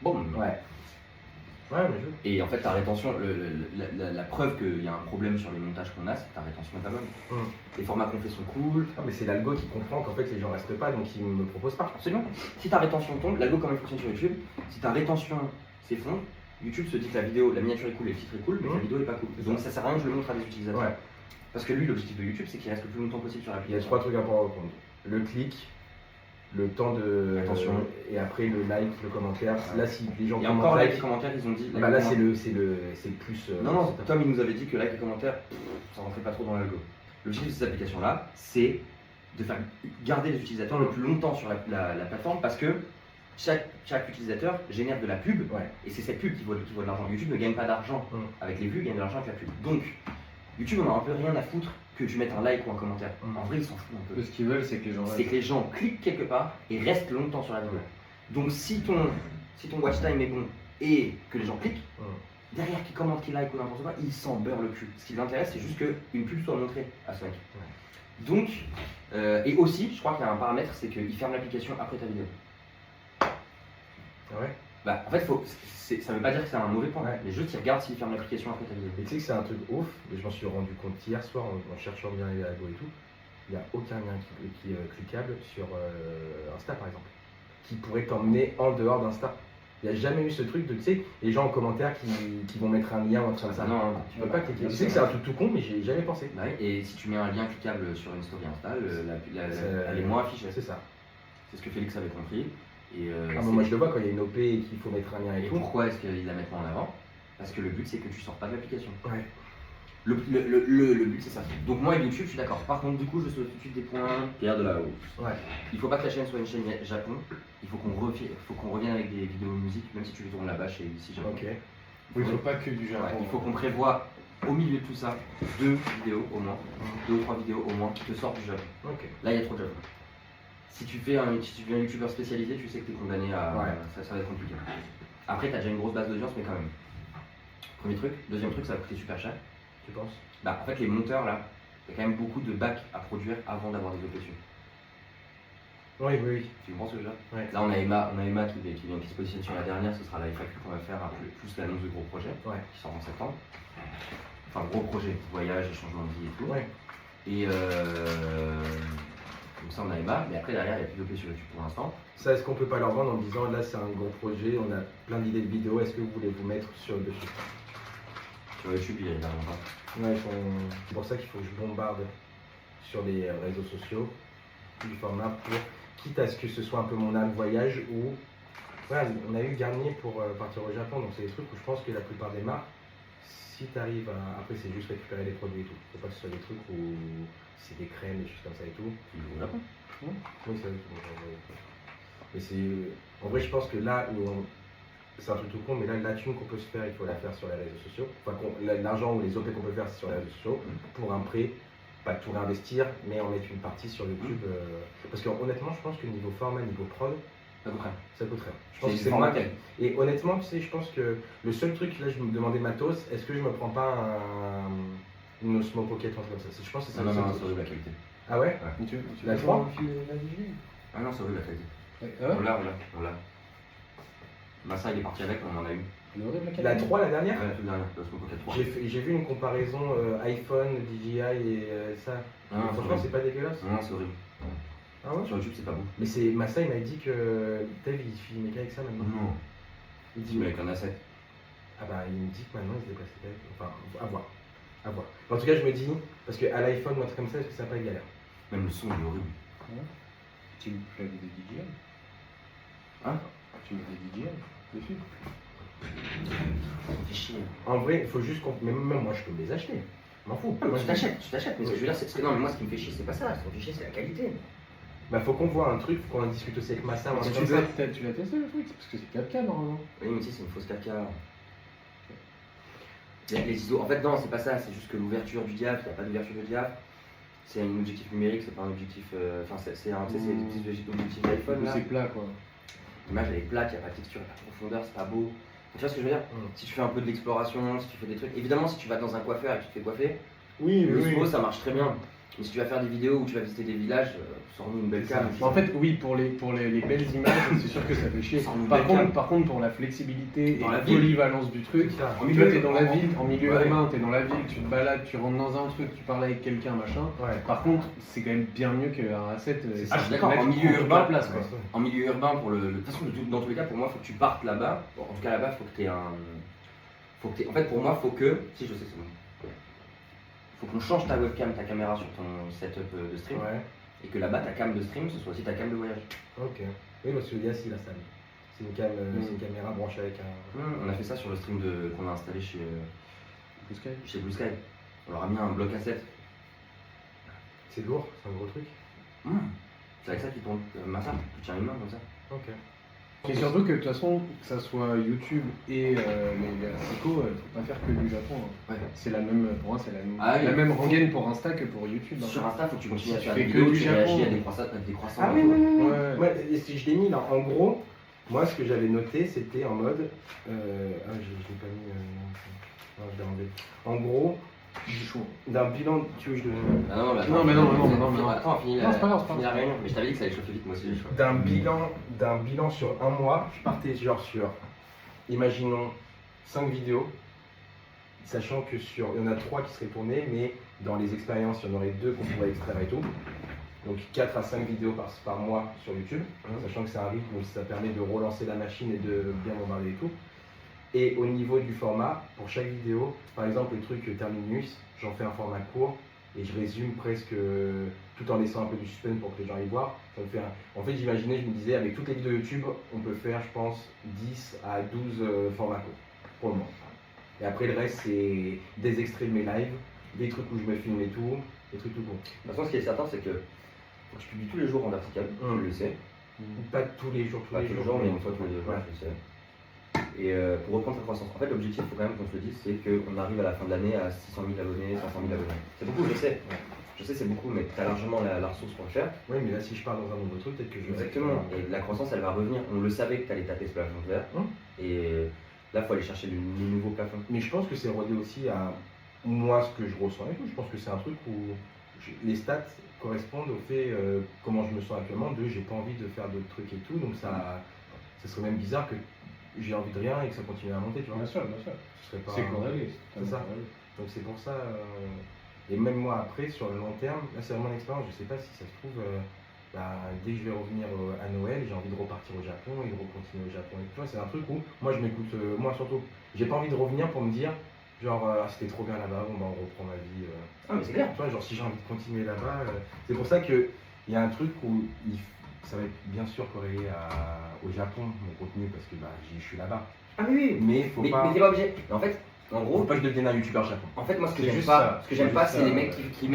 bon. ouais. Ouais, mais je. Et en fait, ta rétention, la preuve qu'il y a un problème sur les montages qu'on a, c'est que ta rétention est pas bonne. Les formats qu'on fait sont cool. Ah, mais c'est l'algo qui comprend qu'en fait les gens restent pas donc ils ne me proposent pas. Absolument. Si ta rétention tombe, l'algo comment il fonctionne sur YouTube, si ta rétention s'effondre, YouTube se dit que la vidéo, la miniature est cool et le titre est cool, mais que la vidéo est pas cool. C'est Donc ça sert à rien que je le montre à des utilisateurs. Ouais. Parce que lui, l'objectif de YouTube, c'est qu'il reste le plus longtemps possible sur Il y a l'application. 3 trucs à prendre en compte. Le clic, le temps de. Attention. Et après le like, le commentaire. Là, si les gens Et encore, like, like et commentaires, ils ont dit. bah là c'est le plus. Non, non, Tom il nous avait dit que like et commentaires, ça rentrait pas trop dans l'algo. L'objectif de cette application-là, c'est de faire garder les utilisateurs le plus longtemps sur la plateforme parce que chaque utilisateur génère de la pub Ouais. et c'est cette pub qui vaut de l'argent. YouTube ne gagne pas d'argent avec les vues, il gagne de l'argent avec la pub. Donc, YouTube on a un peu rien à foutre que tu mettes un like ou un commentaire. En vrai, ils s'en foutent un peu. Ce qu'ils veulent, c'est que les gens. C'est que les gens cliquent quelque part et restent longtemps sur la vidéo. Donc, si ton watch time est bon et que les gens cliquent, derrière qui commentent, qui like ou n'importe quoi, ils s'en beurrent le cul. Ce qui l'intéresse, c'est juste qu'une pub soit montrée à ce mec. Donc, et aussi, je crois qu'il y a un paramètre, c'est qu'il ferme l'application après ta vidéo. Ah ouais. Bah, en fait, ça veut pas dire que c'est un mauvais point, Ouais. mais juste ils regardent s'ils ferment l'application après ta vidéo. Et tu sais que c'est un truc ouf, et je m'en suis rendu compte hier soir en cherchant bien les algos et tout. Il n'y a aucun lien qui est cliquable sur Insta par exemple, qui pourrait t'emmener en dehors d'Insta. Il n'y a jamais eu ce truc de, tu sais, les gens en commentaire qui vont mettre un lien ou un truc comme ça. Non, Tu peux pas cliquer. Je sais que c'est un truc tout con, mais j'ai jamais pensé. Ouais, et si tu mets un lien cliquable sur une story Insta, elle est moins affichée. C'est ça. C'est ce que Félix avait compris. Et, Ah, moi je le vois quand il y a une OP et qu'il faut mettre un lien et et tout. pourquoi est-ce qu'ils la mettent pas en avant? Parce que le but c'est que tu sors pas de l'application. Ouais. Le but c'est ça. Donc moi avec YouTube je suis d'accord. Par contre du coup je saute tout de suite des points. Pierre de la haut. Ouais. Il faut pas que la chaîne soit une chaîne Japon. Il faut qu'on revienne avec des vidéos musique, même si tu les tournes là-bas chez ici Japon. Ok. Il faut pas que du Japon. Ouais, il faut qu'on prévoie au milieu de tout ça 2 vidéos au moins, 2 ou 3 vidéos au moins qui te sortent du Japon. Ok. Là il y a trop de Japon. Si tu deviens un youtubeur spécialisé, tu sais que tu es condamné à. Ouais. Ça va être compliqué. Après, tu as déjà une grosse base d'audience, mais quand même. Premier truc. Deuxième truc, ça va coûter super cher. Tu penses? Bah, en fait, les monteurs là, il y a quand même beaucoup de bacs à produire avant d'avoir des OP dessus. Oui, oui, oui. Tu comprends ce que je veux dire? Ouais. Là, on a Emma qui se positionne sur la dernière, ce sera la FAQ qu'on va faire, plus l'annonce de gros projets Ouais. qui sort en septembre. Enfin, gros projet, voyage, changement de vie et tout. Ouais. Et donc ça, on a Emma, mais après, derrière, il n'y a plus d'OP sur YouTube pour l'instant. Ça, est-ce qu'on peut pas leur vendre en disant là c'est un gros projet, on a plein d'idées de vidéos, est-ce que vous voulez vous mettre sur le dessus? Sur YouTube, il y a énormément pas. Ouais, c'est pour ça qu'il faut que je bombarde sur les réseaux sociaux du format pour, quitte à ce que ce soit un peu mon âme voyage ou. Voilà, on a eu Garnier pour partir au Japon, donc c'est des trucs où je pense que la plupart des marques, si tu arrives à. Après, c'est juste récupérer les produits et tout. Faut pas que ce soit des trucs où c'est des crèmes, des choses comme ça et tout. Tu le Japon. Oui, c'est vrai. Mais c'est. En vrai, je pense que là où c'est un truc tout con, mais là, la thune qu'on peut se faire, il faut la faire sur les réseaux sociaux. Enfin, l'argent ou les OP qu'on peut faire, c'est sur les réseaux sociaux. Pour un prêt, pas tout réinvestir, mais en mettre une partie sur YouTube. Parce que honnêtement, je pense que niveau format, niveau prod, Ça coûte rien. ça coûte rien. Je pense C'est que du c'est format moi. tel. Et honnêtement, tu sais, je pense que le seul truc, là, je me demandais matos, est-ce que je me prends pas une Osmo Pocket ou un truc comme ça? Je pense que c'est ça. Non, le non, seul non, c'est truc. horrible la qualité. Ah ouais? Tu La veux 3? voir la DJ? Ah non, c'est horrible la qualité. Ah ouais? On l'a. Massa, il est parti avec, on en a eu. Elle est horrible la La qualité. 3, la dernière? Ouais, la toute dernière, Osmo Pocket 3. J'ai vu une comparaison iPhone, DJI et ça. Non, non, Franchement, c'est pas dégueulasse. Non, c'est horrible. Ah ouais? Sur YouTube, c'est pas beau. Mais c'est Massa, il m'a dit que Tev il filmait qu'avec ça maintenant. Non. Il dit Mais avec un A7. ah bah il me dit que maintenant il se déplace qu'avec. Enfin, à voir. À voir. En tout cas, je me dis, parce qu'à l'iPhone ou un truc comme ça, est-ce que ça va pas être galère? Même le son, il est horrible. Tu me fais des DJI? Hein? Tu mets des DJI dessus? Ça me fait chier. En vrai, il faut juste qu'on. Mais même moi, je peux me les acheter. Je m'en fous. Non, Moi, tu t'achètes. Mais ce que je veux dire, c'est que non, mais moi, ce qui me fait chier, c'est pas ça. Ce qui me fait chier, c'est la qualité. Bah, faut qu'on voit un truc, faut qu'on en discute aussi avec Massa. ou un Tu truc comme ça. l'as testé le truc? Parce que c'est 4K normalement. Oui, mais tu sais, c'est une fausse 4K. Les ISO. En fait, non, c'est pas ça. C'est juste que l'ouverture du diaph, il n'y a pas d'ouverture de diaph. C'est un objectif numérique, c'est pas un objectif. Enfin, c'est un. Tu sais, c'est l'objectif d'iPhone là. C'est plat quoi. L'image elle est plate, il n'y a pas de texture, il n'y a pas de profondeur, c'est pas beau. Tu vois ce que je veux dire? Si tu fais un peu de l'exploration, si tu fais des trucs. Évidemment, si tu vas dans un coiffeur et que tu te fais coiffer, Oui, l'osmo ça marche très bien. Mais si tu vas faire des vidéos où tu vas visiter des villages, sors-nous une belle cam. En fait, oui, pour les belles images, c'est sûr que ça fait chier. Sans nous Par belle contre, pour la flexibilité et Dans la la ville. polyvalence du truc, C'est ça. En tu milieu, vois, t'es dans la ville, en milieu Ouais. urbain, t'es dans la ville, tu te balades, tu rentres dans un truc, tu parles avec quelqu'un, machin. Ouais. Par contre, c'est quand même bien mieux qu'un A7. Ah, je suis d'accord, en milieu urbain, urbain, place quoi. En milieu urbain, de toute façon, dans tous les cas, pour moi, il faut que tu partes là-bas. Bon, en tout cas, là-bas, il faut que tu aies un. En fait, pour moi, il faut que. Si, je sais, c'est bon. Faut qu'on change ta webcam, ta caméra sur ton setup de stream. Ouais. Et que là-bas, ta cam de stream, ce soit aussi ta cam de voyage. Ok. Oui, parce que le gars, si, la salle. C'est une, c'est une caméra branchée avec un. On a fait ça sur le stream qu'on a installé chez Blue Sky. Blue Sky. On leur a mis un bloc à 7. C'est lourd, c'est un gros truc. C'est avec ça qu'ils tournent. Massa, tu tiens une main comme ça. Ok. Et surtout que de toute façon, que ça soit YouTube et les verticaux, faut pas faire que du Japon. Hein. Ouais. C'est la même, pour moi, c'est Ah oui. la même rengaine pour Insta que pour YouTube. hein. Sur Insta, faut que tu continues à Si faire tu des fais que vidéos, du tu Japon. réagis à des croissants. Ah oui, oui, oui. Ouais. Ouais, et si je l'ai mis là, en gros, moi ce que j'avais noté c'était en mode. Ah, je l'ai pas mis. Non, je l'ai enlevé. En gros, Du chou. D'un bilan, tu veux que je Ah non, mais Non, mais non. Attends, finis Non, c'est pas grave, finis la réunion. Mais je t'avais dit que ça allait chauffer vite, moi aussi, j'ai chaud. d'un bilan sur un mois, je partais genre sur, imaginons, 5 vidéos, sachant que il y en a 3 qui seraient tournées, mais dans les expériences, il y en aurait 2 qu'on pourrait extraire et tout. Donc 4 à 5 vidéos par mois sur YouTube, sachant que c'est un rythme où ça permet de relancer la machine et de bien bombarder et tout. Et au niveau du format, pour chaque vidéo, par exemple le truc Terminus, j'en fais un format court et je résume presque tout en laissant un peu du suspense pour que les gens y voient. Ça me fait En fait, j'imaginais, je me disais, avec toutes les vidéos YouTube, on peut faire, je pense, 10 à 12 formats courts pour le moment. Et après, le reste, c'est des extraits de mes lives, des trucs où je me filme et tout, des trucs tout courts. De toute façon, ce qui est certain, c'est que faut que je publie tous les jours en vertical, tu le sais. Pas tous les jours, Pas tous les jours, mais une fois tous les jours, Ouais. je le sais. Et pour reprendre sa croissance, en fait, l'objectif, il faut quand même qu'on se le dise, c'est qu'on arrive à la fin de l'année à 600 000 abonnés, 500 000 abonnés. C'est beaucoup, je sais. Je sais, c'est beaucoup, mais tu as largement la ressource pour le faire. Oui, mais là, si je pars dans un nouveau truc, peut-être que je vais. Exactement. Et la croissance, elle va revenir. On le savait que tu allais taper ce plafond de verre. Et là, il faut aller chercher les nouveaux plafonds. Mais je pense que c'est relié aussi à moi, ce que je ressens et tout. Je pense que c'est un truc où les stats correspondent au fait comment je me sens actuellement, de j'ai pas envie de faire d'autres trucs et tout. Donc ça serait même bizarre que j'ai envie de rien et que ça continue à monter, tu vois. Bien sûr, bien sûr. Ce serait pas... C'est corrélé. C'est ça. Donc c'est pour ça. Et même moi après, sur le long terme, là c'est vraiment une expérience, je sais pas si ça se trouve, dès que je vais revenir à Noël, j'ai envie de repartir au Japon et de recontinuer au Japon. Et tu vois, c'est un truc où moi je m'écoute, moi surtout, j'ai pas envie de revenir pour me dire, genre c'était trop bien là-bas, bon bah on reprend ma vie. Ah mais c'est clair. Tu vois, genre si j'ai envie de continuer là-bas, c'est pour ça qu'il y a un truc où ça va être bien sûr corrélé au Japon, mon contenu, parce que je suis là-bas. Ah oui, oui. Mais faut Mais pas. t'es pas obligé. En fait, en Faut gros, pas que je devienne un youtubeur Japon. en fait, moi ce que C'est j'aime juste pas, ça. ce que j'aime C'est pas, juste c'est les ça, mecs qui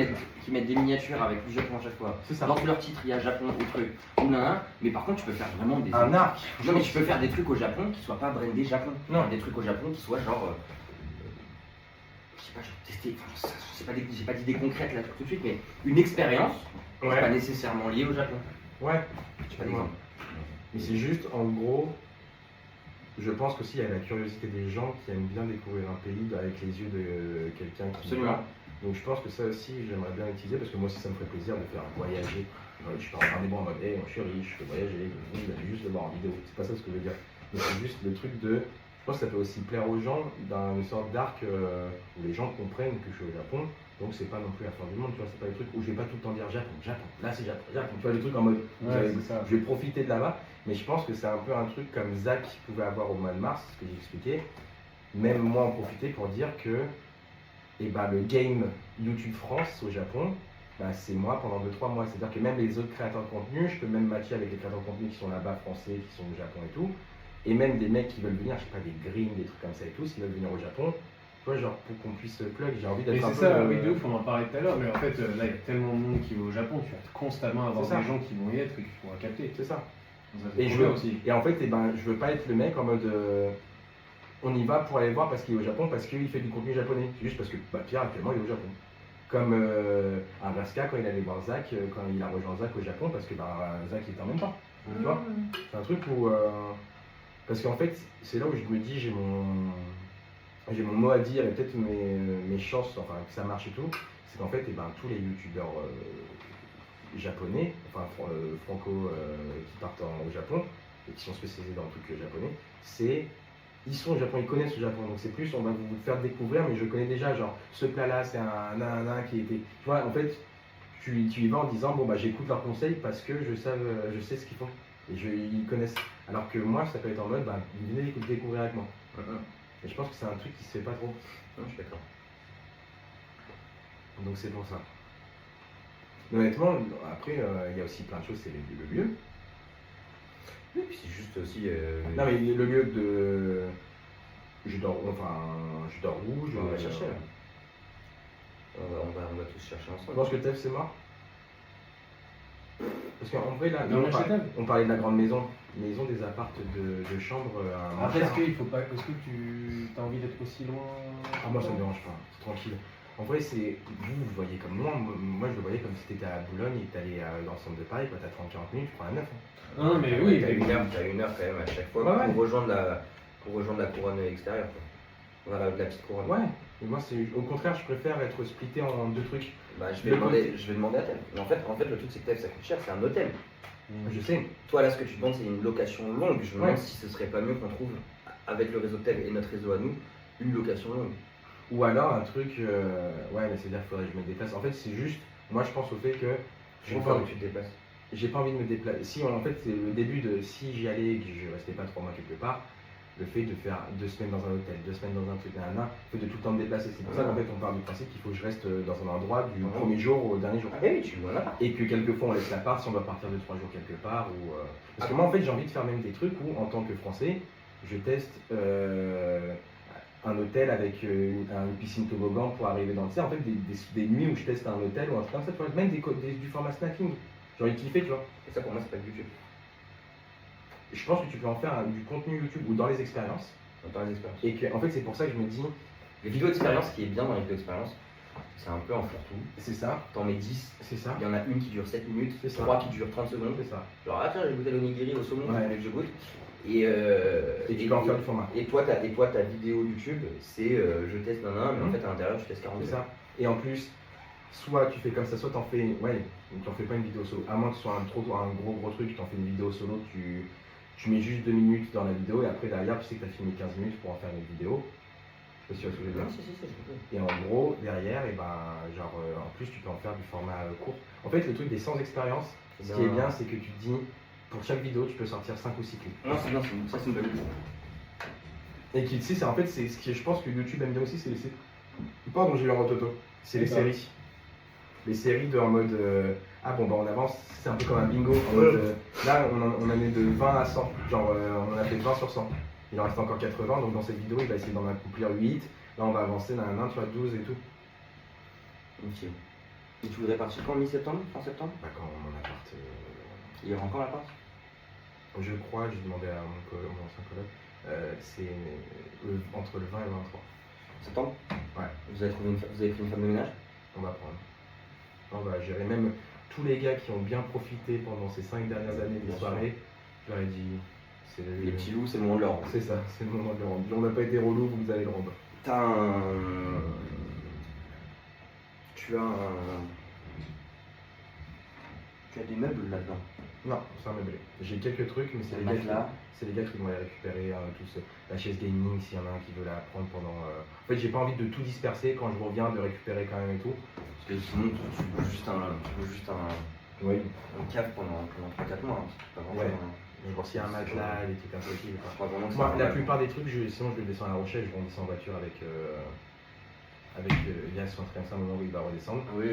mettent des miniatures avec du Japon à chaque fois. C'est ça. Dans tous leurs titres, il y a Japon ou truc. Ou nan, mais par contre, tu peux faire vraiment des. Un arc. Non, mais tu peux faire des trucs au Japon qui soient pas brandés Japon. Non. Des trucs au Japon qui soient genre. Je sais pas, genre tester. Enfin, je sais pas, j'ai pas d'idée concrète là tout de suite, mais une expérience pas Ouais. nécessairement liée au Japon. Ouais. Je sais pas d'exemple. Mais c'est juste, en gros, je pense qu'aussi il y a la curiosité des gens qui aiment bien découvrir un pays avec les yeux de quelqu'un qui Absolument. Donc je pense que ça aussi, j'aimerais bien l'utiliser parce que moi aussi ça me ferait plaisir de faire voyager. Je suis pas en train de en mode, hey, moi je suis riche, je peux voyager, vous allez juste le voir en vidéo. C'est pas ça ce que je veux dire. Mais c'est juste le truc de. Je pense que ça peut aussi plaire aux gens dans une sorte d'arc où les gens comprennent que je suis au Japon. Donc c'est pas non plus la fin du monde, tu vois, c'est pas le truc où je vais pas tout le temps dire Japon, Japon, là c'est Japon, Japon, tu vois, le truc en mode Ouais, c'est ça. je vais profiter de là-bas, mais je pense que c'est un peu un truc comme Zach pouvait avoir au mois de mars, ce que j'ai expliqué, même moi en profiter pour dire que le game YouTube France au Japon, c'est moi pendant 2-3 mois, c'est-à-dire que même les autres créateurs de contenu, je peux même matcher avec les créateurs de contenu qui sont là-bas, français, qui sont au Japon et tout, et même des mecs qui veulent venir, je sais pas, des greens, des trucs comme ça et tout, s'ils veulent venir au Japon. Tu vois, genre pour qu'on puisse plug, j'ai envie d'être Et un c'est peu. ça, oui, de ouf, on en parlait tout à l'heure, mais en fait, là, il y a tellement de monde qui va au Japon, tu vas constamment avoir C'est ça. des gens qui vont y être et qui pourront capter. C'est ça. Ça, c'est Et trop je veux bien aussi. Et en fait, je veux pas être le mec en mode on y va pour aller le voir parce qu'il est au Japon, parce qu'il fait du contenu japonais. C'est juste parce que Pierre actuellement il est au Japon. Comme Alaska quand il allait voir Zach, quand il a rejoint Zach au Japon, parce que Zach il était en même temps. Tu vois, c'est un truc où. Parce qu'en fait, c'est là où je me dis j'ai mon mot à dire et peut-être mes chances, enfin que ça marche et tout. C'est qu'en fait, tous les youtubeurs japonais, enfin franco qui partent au Japon et qui sont spécialisés dans le truc japonais, ils sont au Japon, ils connaissent le Japon, donc c'est plus on va vous faire découvrir, mais je connais déjà, genre ce plat-là, c'est un qui était. Tu vois, en fait, tu y vas en disant bon j'écoute leurs conseils parce que je sais ce qu'ils font et ils connaissent. Alors que moi, ça peut être en mode venez découvrir avec moi. Et je pense que c'est un truc qui se fait pas trop. Non, je suis d'accord. Donc c'est pour ça. Mais honnêtement, après, il y a aussi plein de choses, c'est le lieu. Oui, puis c'est juste aussi. Non mais le lieu de. Je dors où, On va chercher là. On va tous chercher Je ensemble. pense que Tev c'est mort. Parce qu'en vrai là, Dans nous, le HLM. on parlait de la grande maison des appartes de chambre à Après, Montclair. est-ce que tu as envie d'être aussi loin Ah, moi ça me dérange pas, c'est tranquille. En vrai, c'est vous le voyez comme moi je le voyais comme si t'étais à Boulogne et que t'allais dans le centre de Paris, quoi, t'as 30-40 minutes, tu prends la 9. Non, mais oui, T'as mais une heure quand même à chaque fois Ouais, ouais. pour rejoindre la couronne extérieure. Quoi. Voilà, la petite couronne. Ouais, Et moi, au contraire, je préfère être splitté en 2 trucs. Bah, je vais Le demander à Thème. Mais en fait, le truc, c'est que Thème, ça coûte cher, c'est un hôtel. Je sais. Toi, là, ce que tu demandes, c'est une location longue. Je me demande Ouais. si ce serait pas mieux qu'on trouve, avec le réseau Thème et notre réseau à nous, une location longue. Ou alors un truc, ouais, mais c'est-à-dire qu'il faudrait que je me déplace. En fait, c'est juste, moi, je pense au fait que Je vois où tu te déplaces. j'ai pas envie de me déplacer. Si, en fait, c'est le début de si j'y allais et que je restais pas 3 mois quelque part, le fait de faire 2 semaines dans un hôtel, 2 semaines dans un truc, le fait de tout le temps me déplacer. C'est pour ça qu'en fait, on part du principe qu'il faut que je reste dans un endroit du premier jour au dernier jour. Ah, oui, tu vois là. Et que quelquefois on laisse la part si on va partir 2-3 jours quelque part. Parce que moi, en fait, j'ai envie de faire même des trucs où, en tant que Français, je teste un hôtel avec une piscine toboggan pour arriver dans le. Tu sais, en fait, des nuits où je teste un hôtel ou un truc comme ça, tu vois, même du format snacking. J'ai envie de kiffer, tu vois. Et ça, pour moi, c'est pas du YouTube. Je pense que tu peux en faire du contenu YouTube ou dans les expériences. Dans les expériences. Et que, en fait, c'est pour ça que je me dis, Les vidéos d'expérience, ce qui est bien dans les vidéos d'expérience, c'est un peu un fourre-tout. c'est ça, T'en mets 10, c'est ça, il y en a une qui dure 7 minutes, C'est ça. 3 qui durent 30 secondes. c'est ça. Genre, ah tiens, j'ai goûté l'onigiri au saumon, Ouais. que je goûte. Et tu peux en faire du format. Et toi, ta vidéo YouTube, c'est je teste mais en fait à l'intérieur, tu testes 40 C'est ça. Et en plus, soit tu fais comme ça, soit t'en fais, ouais, t'en fais pas une vidéo solo. À moins que ce soit un gros truc, t'en fais une vidéo solo, tu mets juste 2 minutes dans la vidéo et après derrière, tu sais que t'as filmé 15 minutes pour en faire une vidéo. Je sais pas si tu vois ce que je veux dire. Non, si, je comprends. Et en gros, derrière, et ben, genre, en plus, tu peux en faire du format court. En fait, le truc des sans expérience, ce qui est bien, c'est que tu te dis, pour chaque vidéo, tu peux sortir 5 ou 6 clips. Non, c'est bien, ça c'est une bonne idée. Et qui, tu sais, c'est en fait, c'est ce que je pense que YouTube aime bien aussi, c'est les séries. Pardon, j'ai eu un rototo. C'est les D'accord. séries. Les séries en mode, ah bon, bah on avance, c'est un peu comme un bingo. En mode, là, on en est de 20 à 100. Genre, on en a fait 20 sur 100. Il en reste encore 80, donc dans cette vidéo, il va essayer d'en accomplir 8. Là, on va avancer, tu vois, 12 et tout. Ok. Et tu voudrais partir quand, mi-septembre, fin septembre? Bah, quand mon appart. Il y aura encore l'appart? Je crois, j'ai demandé à mon ancien coloc, c'est entre le 20 et le 23. Septembre? Ouais. Vous avez pris une femme de ménage? On va prendre. On va gérer même tous les gars qui ont bien profité pendant ces 5 dernières années des Bien soirées. Je leur ai dit, c'est Les petits loups, c'est le moment de leur rendre. C'est ça, c'est le moment de le rendre. On n'a pas été relou, vous allez le rendre. T'as un. Tu as des meubles là-dedans. Non, c'est un meublé. J'ai quelques trucs, mais c'est Un les gars matelas. c'est les gars qui vont aller récupérer tous la chaise gaming s'il y en a un qui veut la prendre pendant. En fait, j'ai pas envie de tout disperser quand je reviens, de récupérer quand même et tout. Parce que sinon, tu veux juste un Oui. cave pendant 3-4 mois. Hein. C'est pas grand-chose, Ouais. hein. Genre s'il y a un matelas, des trucs impossibles. Je crois vraiment que Moi, c'est la pas mal. plupart des trucs, sinon je le descends à La Rochelle, je vais en descendre en voiture avec Elias ou un truc comme ça, au moment où il va redescendre. Ah oui,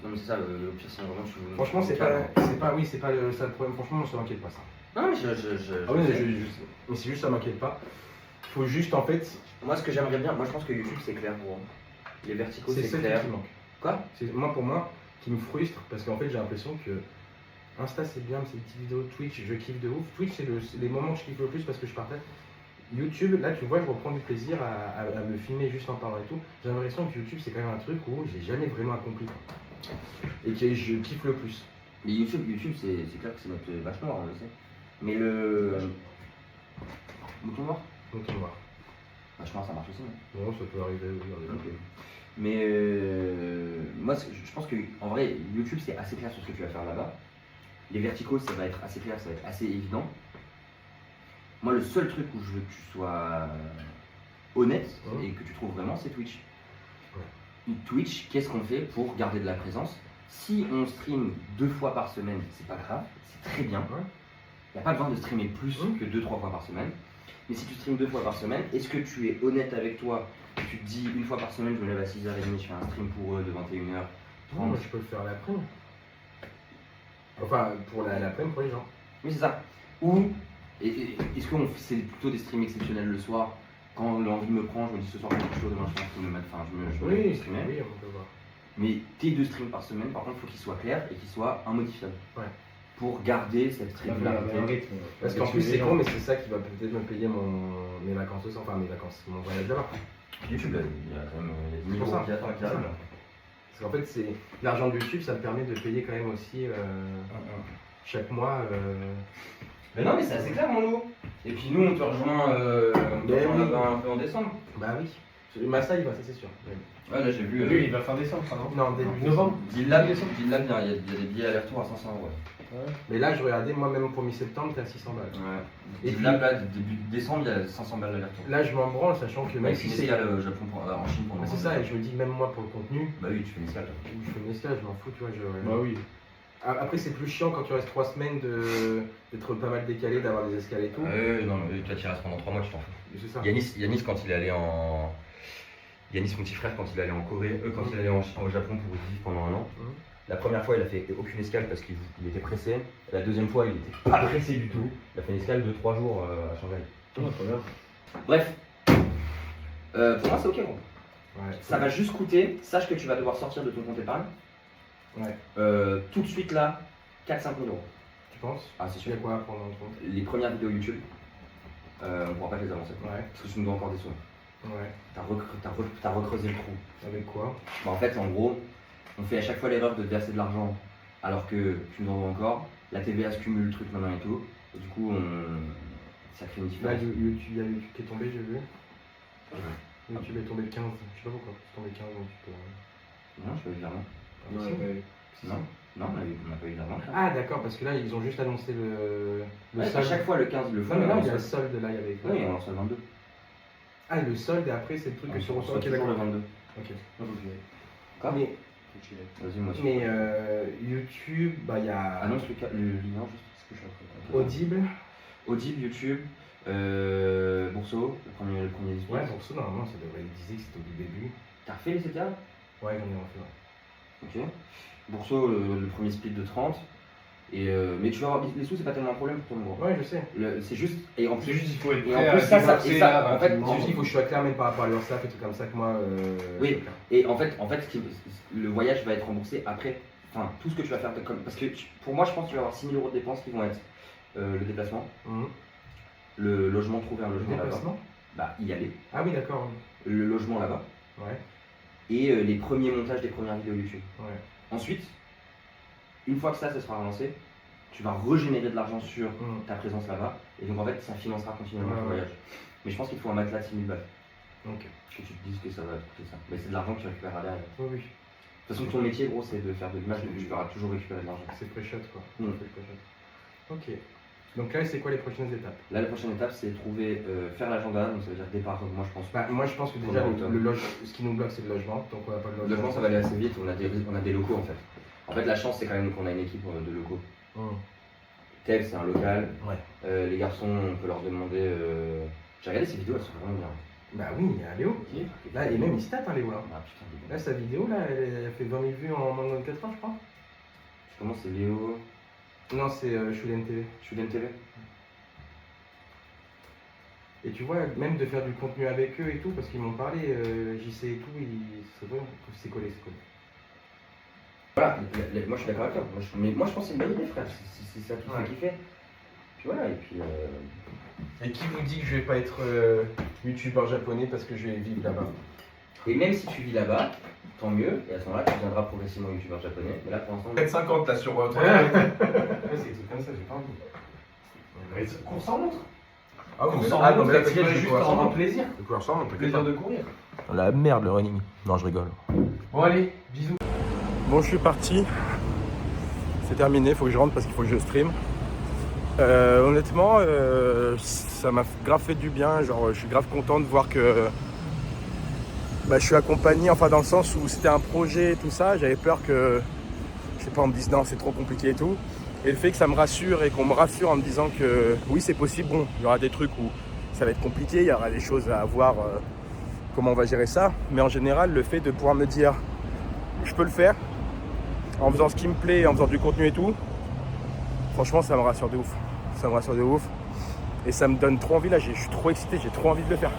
non, mais c'est ça, le pire, c'est vraiment tu. Franchement, c'est pas ça le problème. Franchement, ça m'inquiète pas ça. Non, mais je Ah oui, sais. mais c'est juste ça m'inquiète pas. Faut juste en fait, Moi, ce que j'aimerais bien, moi je pense que YouTube c'est clair pour moi. Les verticaux c'est c'est ça clair. qui manque. Quoi? C'est moi pour moi qui me frustre parce qu'en fait j'ai l'impression que Insta c'est bien, c'est des petites vidéos, Twitch je kiffe de ouf. Twitch c'est les moments que je kiffe le plus parce que je partage. YouTube, là tu vois, je reprends du plaisir à me filmer juste en parlant et tout. J'ai l'impression que YouTube c'est quand même un truc où j'ai jamais vraiment accompli quoi. Et que je kiffe le plus. Mais YouTube c'est clair que c'est notre vache noire, on le sait. Mais le. Mouton noir? Donc on va voir. Vache noire ça marche aussi. Non? Bon, ça peut arriver, oui, Ok. Mais moi, je pense que en vrai, YouTube c'est assez clair sur ce que tu vas faire là-bas. Les verticaux, ça va être assez clair, ça va être assez évident. Moi, le seul truc où je veux que tu sois honnête et que tu trouves vraiment, c'est Twitch. Ouais. Twitch, qu'est-ce qu'on fait pour garder de la présence? Si on stream 2 fois par semaine, c'est pas grave, c'est très bien. Ouais. Il n'y a pas besoin de streamer plus que 2-3 fois par semaine. Mais si tu streames 2 fois par semaine, est-ce que tu es honnête avec toi? Tu te dis une fois par semaine, je me lève à 6h30, je fais un stream pour eux de 21h. Non, moi je peux le faire l'après-midi. Enfin, pour l'après-midi pour les gens. Oui, c'est ça. Ou est-ce que c'est plutôt des streams exceptionnels le soir? Quand l'envie me prend, je me dis ce soir je suis chaud, demain je pense que me mettre, enfin je me Oui, streamer. oui, on peut voir. Mais tes 2 streams par semaine, par contre, il faut qu'ils soient clairs et qu'ils soient immodifiables. Ouais. Pour garder cette régularité. Parce qu'en plus c'est con, mais c'est ça qui va peut-être me payer mes vacances aussi, enfin mes vacances, mon voyage là-bas. YouTube, il y a quand même des C'est pour ça. qui attendent qui arrivent. Parce qu'en fait, c'est l'argent de YouTube, ça me permet de payer quand même aussi chaque mois. Mais non, mais c'est assez clair, mon loup. Et puis nous, on te rejoint Ben oui. un peu en décembre. Bah oui. Massa, il va, ça c'est sûr. Ouais, là j'ai vu. Lui, il va fin décembre, ça, non? Non, début Novembre. Dillab, il y a des billets aller-retour à 500 €. Mais là, je regardais, moi même pour mi-septembre, t'es à 600 balles. Ouais. Et Dillab, là, début décembre, il y a 500 balles l'aller-retour. Là, je m'en branle, sachant que même Même si si c'est. c'est au Japon en Chine pour le Bah, c'est ça, et je me dis, même moi pour le contenu, Bah oui, tu fais une escale. toi. je fais une escale, je m'en fous, tu vois. Bah oui. Après, c'est plus chiant quand tu restes 3 semaines d'être pas mal décalé, d'avoir des escales et tout. Non, mais toi, tu y restes pendant 3 mois, tu t'en fous. C'est ça. Yanis, quand il est allé en. Yanis, mon petit frère, quand il est allé en Corée, quand il est allé au Japon pour vivre pendant 1 an, la première fois, il a fait aucune escale parce qu'il était pressé. La deuxième fois, il était pas pressé du tout. Il a fait une escale de 3 jours à Shanghai. Très bien. Bref, pour moi, c'est ok, gros. Ouais. Ça va juste coûter, sache que tu vas devoir sortir de ton compte épargne. Ouais. Tout de suite là, 4-5 000 €. Tu penses? Ah, c'est Tu sûr. as quoi à prendre en compte? Les premières vidéos YouTube, on pourra pas te les avancer. Ouais. Parce que tu nous dois encore des sous. Ouais. T'as recreusé le trou. Avec quoi? Bah, en fait, en gros, on fait à chaque fois l'erreur de te verser de l'argent alors que tu nous en dois encore. La TVA se cumule le truc maintenant et tout. Et du coup, ça crée une Là, différence. YouTube, il y a YouTube qui est tombé, j'ai vu. YouTube est tombé 15. Je sais pas pourquoi. C'est tombé 15, donc tu peux. Non, je peux virement. Ah, Non, si. Non, non, on n'a pas eu d'argent. Ah, d'accord, parce que là, ils ont juste annoncé le Ouais, à solde. chaque fois, le 15, le font. Non, mais là, il y a on le solde, là, il y avait. Oui, on en reçoit le 22. Ah, le solde, et après, c'est le truc que tu reçois. Ok, toujours d'accord. le 22. Ok. Quoi Mais, Vas-y, moi aussi. mais YouTube, bah, il y a Annonce le lien juste parce que je suis en train de- Audible. Audible, YouTube, Bourseau, le premier discours. Ouais, pour ça, normalement, ça devrait être disait que c'était au tout début. T'as refait les CTA? Ouais, j'en ai refait, ouais. Ok. Bourseau, le premier split de 30. Mais tu vas avoir les sous, c'est pas tellement un problème pour toi, mon gros. Ouais, je sais. C'est juste. Et en C'est plus, juste, il faut être Et en prêt plus, à ça, dépenser, et ça, là, en fait, rapidement. C'est juste qu'il faut que je sois clair, même par rapport à l'URSSAF et tout comme ça, que moi. Oui. je suis clair. et en fait le voyage va être remboursé après. Enfin, tout ce que tu vas faire. Parce que pour moi, je pense que tu vas avoir 6 000 € de dépenses qui vont être le déplacement, Mhm. le logement, trouver un Le logement là-bas. déplacement? Bah, y aller. Ah oui, d'accord. Le logement là-bas. Ouais. Et les premiers montages des premières vidéos YouTube. Ouais. Ensuite, une fois que ça sera avancé, tu vas régénérer de l'argent sur Mhm. ta présence là-bas. Et donc en fait, ça financera continuellement Ouais, ton ouais. voyage. Mais je pense qu'il te faut un matelas de 6 000 balles. Ok. Que tu te dises que ça va te coûter ça. Mais c'est de l'argent que tu récupéreras derrière. Oui, oui. De toute façon, ton métier, gros, c'est de faire de l'image, donc tu vas toujours récupérer de l'argent. C'est pré-shot, quoi. Mhm. C'est pré-shot. Ok. Donc là, c'est quoi les prochaines étapes? Là, la prochaine étape, c'est trouver, faire l'agenda, donc ça veut dire départ, moi je pense. Bah, moi, je pense que déjà, Comment ce qui nous bloque, c'est le logement. Donc, on n'a pas de Le logement. logement, ça va aller assez vite, on a des locaux en fait. En fait, la chance, c'est quand même qu'on a une équipe de locaux. Mhm. Tel, c'est un local. Ouais. Les garçons, on peut leur demander. J'ai regardé ces vidéos, elles sont vraiment bien. Bah oui, il y a Léo. Là, et même il se tape, hein, Léo. Là. Ah putain, des bons. Là, sa vidéo, là, elle a fait 20 000 vues en moins de 24 heures, je crois. Comment c'est Léo Non, c'est Shuden TV. Shuden TV. Et tu vois, même de faire du contenu avec eux et tout, parce qu'ils m'ont parlé, JC et tout, c'est vrai, c'est collé, c'est collé. Voilà, moi je suis d'accord avec toi. Mais moi je pense que c'est une bonne idée, frère. C'est ça qui Ouais. fait kiffer. Puis voilà, et puis. Et qui vous dit que je vais pas être youtubeur japonais parce que je vais vivre là-bas? Et même si tu vis là-bas, tant mieux. Et à ce moment-là, tu deviendras progressivement youtubeur japonais. Mais là pour l'instant. 50 là sur 3. Ouais, c'est comme ça, j'ai pas envie. Qu'on s'en montre. Ah oui, On mais s'en là, rend non, mais là, compte, t'inquiète, c'est je vais juste pouvoir en s'en rendre rendre. plaisir. Je vais pouvoir s'en rendre, t'inquiète Plaisir pas. de courir. La merde, le running. Non, je rigole. Bon, allez, bisous. Bon, je suis parti. C'est terminé, faut que je rentre parce qu'il faut que je stream. Honnêtement, ça m'a grave fait du bien. Genre, je suis grave content de voir que je suis accompagné, enfin dans le sens où c'était un projet et tout ça. J'avais peur que, je sais pas, on me dise non, c'est trop compliqué et tout. Et le fait que ça me rassure et qu'on me rassure en me disant que oui, c'est possible. Bon, il y aura des trucs où ça va être compliqué, il y aura des choses à voir, comment on va gérer ça. Mais en général, le fait de pouvoir me dire je peux le faire en faisant ce qui me plaît, en faisant du contenu et tout, franchement, ça me rassure de ouf. Ça me rassure de ouf. Et ça me donne trop envie. Là, je suis trop excité, j'ai trop envie de le faire.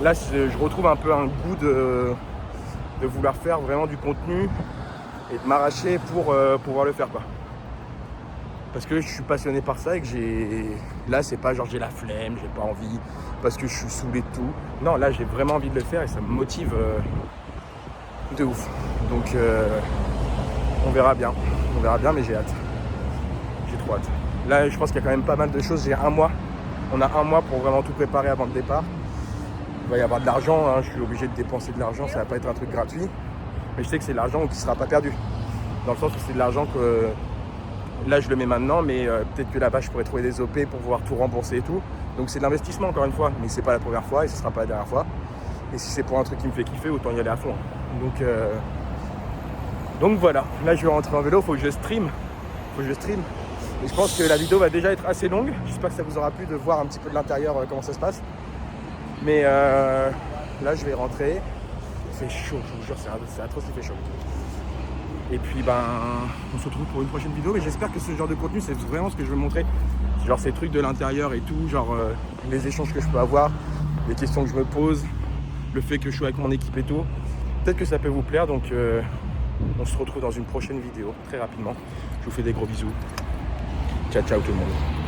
Là, je retrouve un peu un goût de vouloir faire vraiment du contenu et de m'arracher pour pouvoir le faire, quoi. Parce que je suis passionné par ça et que là, c'est pas genre j'ai la flemme, j'ai pas envie, parce que je suis saoulé de tout. Non, là, j'ai vraiment envie de le faire et ça me motive de ouf. Donc, on verra bien, mais j'ai hâte. J'ai trop hâte. Là, je pense qu'il y a quand même pas mal de choses. J'ai un mois. On a un mois pour vraiment tout préparer avant le départ. va y avoir de l'argent, hein. Je suis obligé de dépenser de l'argent, ça va pas être un truc gratuit. Mais je sais que c'est de l'argent qui sera pas perdu. Dans le sens où c'est de l'argent que là je le mets maintenant, mais peut-être que là-bas je pourrais trouver des OP pour pouvoir tout rembourser et tout. Donc c'est de l'investissement encore une fois, mais c'est pas la première fois et ce sera pas la dernière fois. Et si c'est pour un truc qui me fait kiffer, autant y aller à fond. Donc voilà, là je vais rentrer en vélo, faut que je stream. Et je pense que la vidéo va déjà être assez longue. J'espère que ça vous aura plu de voir un petit peu de l'intérieur comment ça se passe. Mais là je vais rentrer. Il fait chaud, je vous jure, c'est atroce, il fait chaud. Et puis on se retrouve pour une prochaine vidéo. Mais j'espère que ce genre de contenu, c'est vraiment ce que je veux montrer. Genre ces trucs de l'intérieur et tout, genre les échanges que je peux avoir, les questions que je me pose, le fait que je suis avec mon équipe et tout. Peut-être que ça peut vous plaire, donc on se retrouve dans une prochaine vidéo très rapidement. Je vous fais des gros bisous. Ciao, ciao tout le monde.